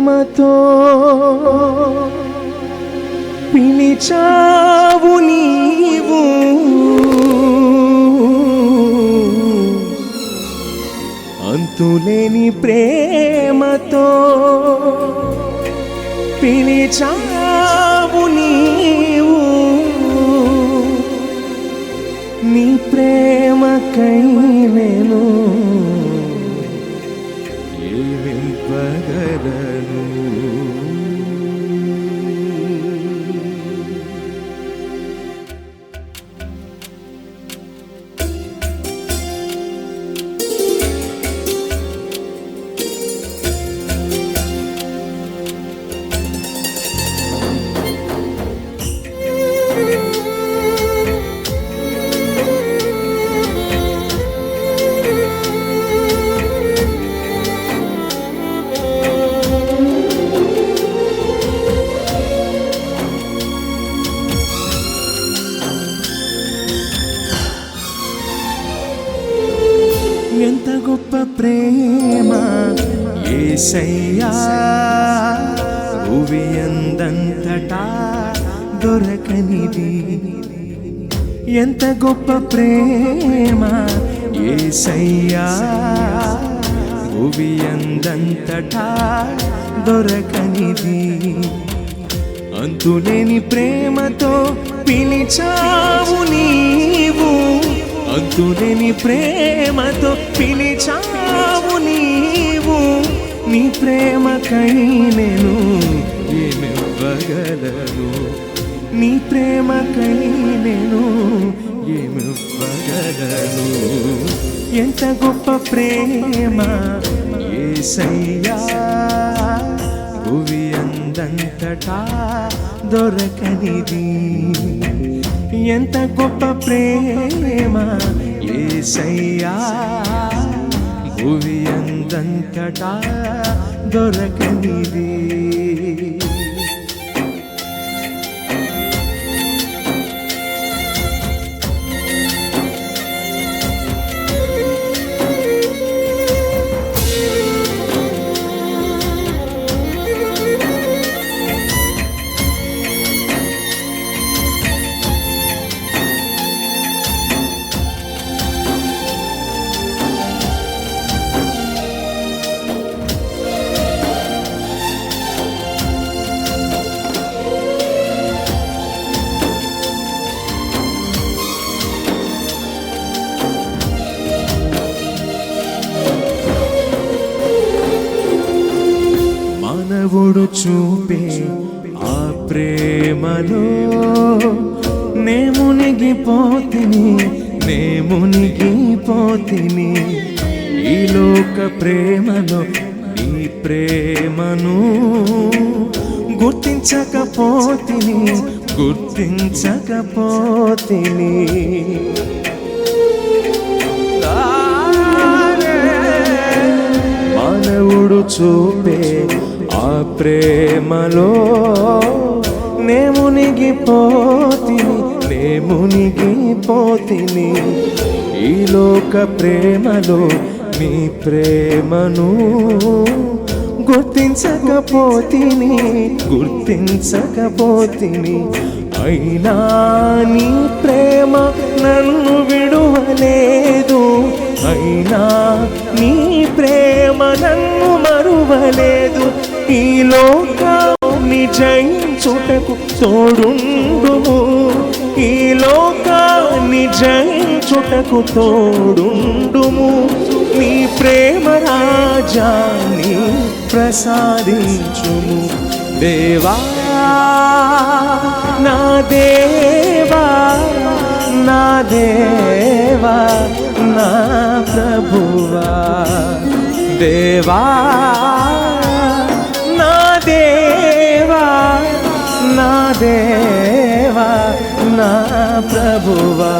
ప్రేమతో పిలిచావు నీవు, అంతులేని ప్రేమతో పిలిచావు నీవు, నీ ప్రేమకై నేను ఏమివ్వగలను. ఎంత గొప్ప ప్రేమ యేసయ్యా, భువియందంతటా దొరకనిది. ఎంత గొప్ప ప్రేమ యేసయ్యా, భువియందంతటా దొరకనిది. అంతులేని ప్రేమతో పిలిచావు నీవు, అంతులేని ప్రేమతో పిలిచావు నీవు, నీ ప్రేమకై నేను ఏమివ్వగలను, నీ ప్రేమకై నేను ఏమివ్వగలను. ఎంత గొప్ప ప్రేమ యేసయ్యా, భువి అందంతటా దొరకనిది. ఎంత గొప్ప ప్రేమ యేసయ్యా, భువి అందంతటా దొరకనిది. మానవుడు చూపే ఆ ప్రేమలో నే మునిగిపోతిని, నే మునిగిపోతిని. ఈ లోక ప్రేమలో నీ ప్రేమను గుర్తించకపోతిని, గుర్తించకపోతిని. మానవుడు చూపే ఆ ప్రేమలో నే మునిగిపోతిని, నే మునిగిపోతిని. ఈ లోక ప్రేమలో నీ ప్రేమను గుర్తించకపోతిని, గుర్తించకపోతిని. అయినా నీ ప్రేమ నన్ను విడువలేదు, అయినా నీ ప్రేమ నన్ను మరువలేదు. ఈ లోకాన్ని జయించుటకు తోడుండుము, ఈ లోకాన్ని జయించుటకు తోడుండుము. నీ ప్రేమ రాజ్యాన్ని ప్రసాదించుము. దేవా నా దేవా, నా దేవా, నా ప్రభువా. దేవా నా దేవా, నా దేవా, నా ప్రభువా.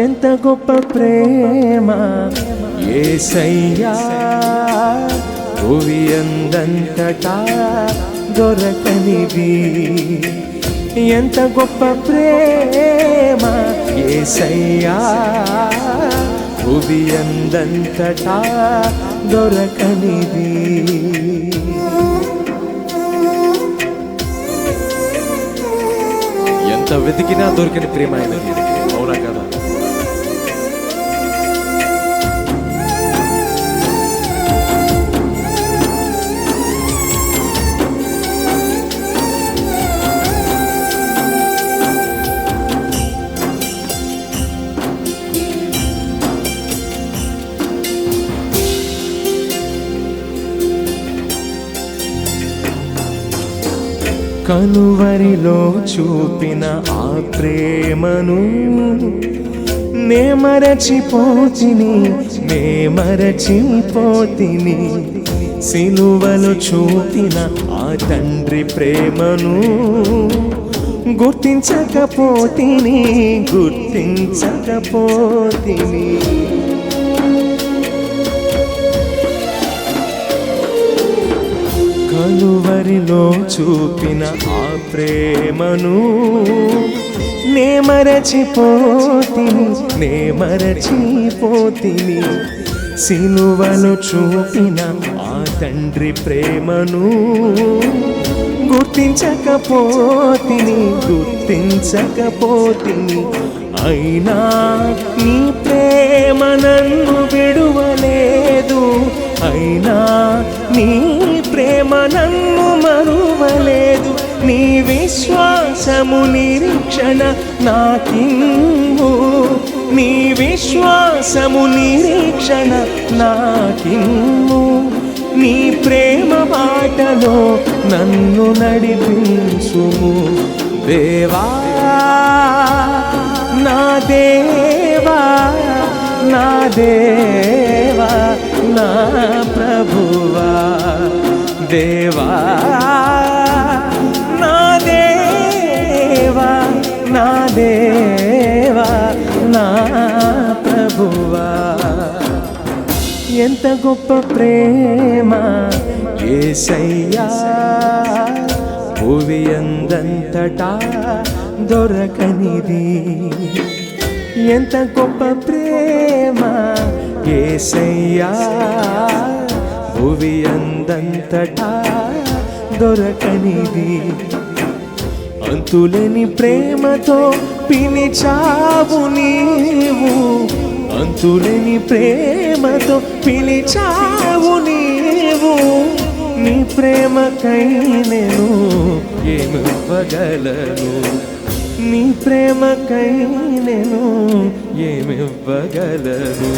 ఎంత గొప్ప ప్రేమ యేసయ్యా, భువి అందంతటా దొరకనిది. ఎంత గొప్ప ప్రేమ యేసయ్యా, భువి అందంతటా దొరకనిది. వెతికినా దొరికిన ప్రేమ ఆయనది. అవునా కదా? కనువరిలో చూపిన ఆ ప్రేమను నే మరచిపోతిని సిలువలో చూపిన ఆ తండ్రి ప్రేమను గుర్తించకపోతిని కలువరిలో చూపిన ఆ ప్రేమను నే మరచిపోతిని సిలువలో చూపిన ఆ తండ్రి ప్రేమను గుర్తించకపోతిని అయినా నీ ప్రేమ నన్ను విడువలేదు, అయినా నీ ప్రేమ నన్ను మరువలేదు. నీ విశ్వాసము నిరీక్షణ నాకిమ్ము, నీ విశ్వాసము నిరీక్షణ నాకిమ్ము. నీ ప్రేమ బాటలో నన్ను నడిపించుము దేవా, నా దేవా, నా దేవా, నా ప్రభువా, దేవా, నా దేవా, నా దేవా, నా ప్రభువా. ఎంత గొప్ప ప్రేమ యేసయ్యా, భువి అందంతటా దొరకనిది. ఎంత గొప్ప ప్రేమ యేసయ్యా, భువి అందంతటా దొరకనిది. అంతులేని ప్రేమతో పిలిచావు నీవు, అంతులేని ప్రేమతో పిలిచావు నీవు. నీ ప్రేమకై నేను ఏమివ్వగలను, నీ ప్రేమకై నేను ఏమివ్వగలను.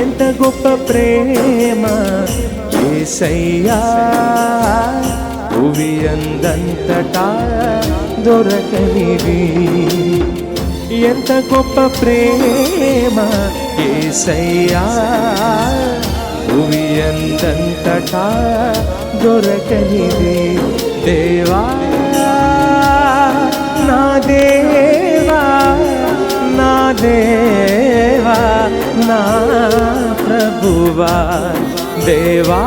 ఎంత గొప్ప ప్రేమ యేసయ్యా, భువి అందంతటా దొరకనిది. ఎంత గొప్ప ప్రేమ యేసయ్యా, భువి అందంతటా దొరకనిది. దేవా, నా దేవా, నా దేవా, నా ప్రభువా, దేవా,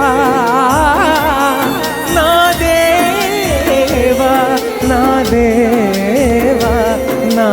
నా దేవా, నా దేవా, నా